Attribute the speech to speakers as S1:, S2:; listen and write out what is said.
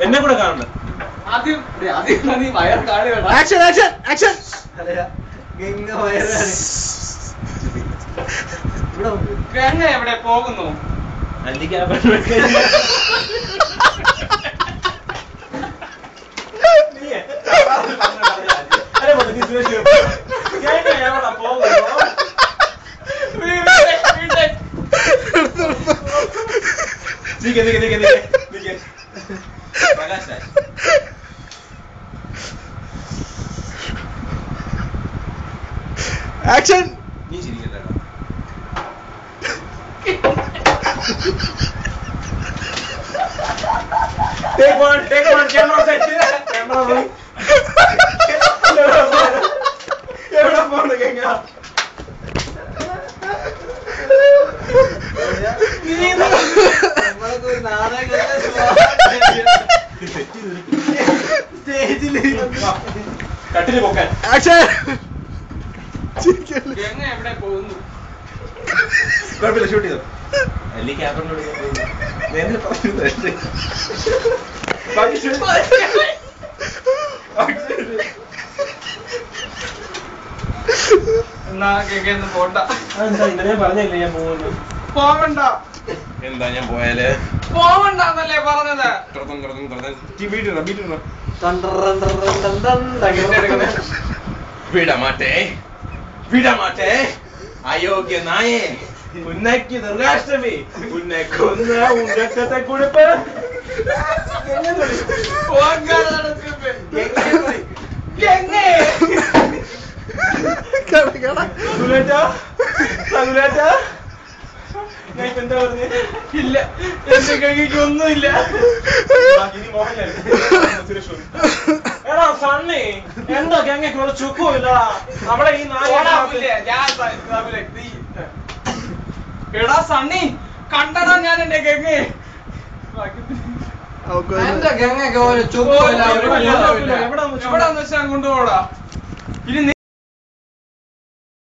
S1: എന്നെ കൂടെ കാണണം.
S2: ആദ്യം നീ വയർ കാണി വേണം.
S3: Action action action.
S2: ഗംഗ എവിടെ പോകുന്നു?
S3: ആക്ഷൻ.
S1: നീ ശരിയല്ല. Take one, camera set. Camera roll. എവിടെ പോണ് ഗംഗ? കട്ടില് പൊക്കാൻ.
S3: ആക്ഷൻ.
S2: ഗംഗ എവിടെ പോകുന്നു?
S1: കുഴപ്പമില്ല, ഷൂട്ട് ചെയ്തോ. അല്ലി ക്യാമറ
S2: എന്നാ ഗംഗ പോണ്ട.
S1: ഇന്നലെ പറഞ്ഞില്ലേ ഞാൻ പോകുന്നു.
S2: പോവണ്ട.
S1: എന്താ ഞാൻ പോയാല്?
S2: പോവണ്ടെന്നല്ലേ പറഞ്ഞത്.
S1: വിടമാട്ടെ അയോഗ്യ നായേ, ഉന്നയ്ക്ക് ദുർഗാഷ്ടമി, ഉന്നെ കൊന്ന ഉണ്ടക്കത്തെ കുടിപ്പ്. എന്താ പറഞ്ഞ?
S2: ഇല്ല, എന്റെ ഗംഗയ്ക്ക് ഒന്നുമില്ല.
S1: എടാ സണ്ണി, എന്താ ഗംഗയ്ക്ക് ഒരു ചുക്കുമില്ല. നമ്മളെ ഈ
S2: എടാ സണ്ണി, കണ്ടടാ ഞാൻ എന്റെ ഗംഗയെ. എന്റെ ഗംഗയ്ക്ക് ഒരു ചുക്കുമില്ല. എവിടാന്ന് വെച്ചാൽ കൊണ്ടുപോടാ. ഇനി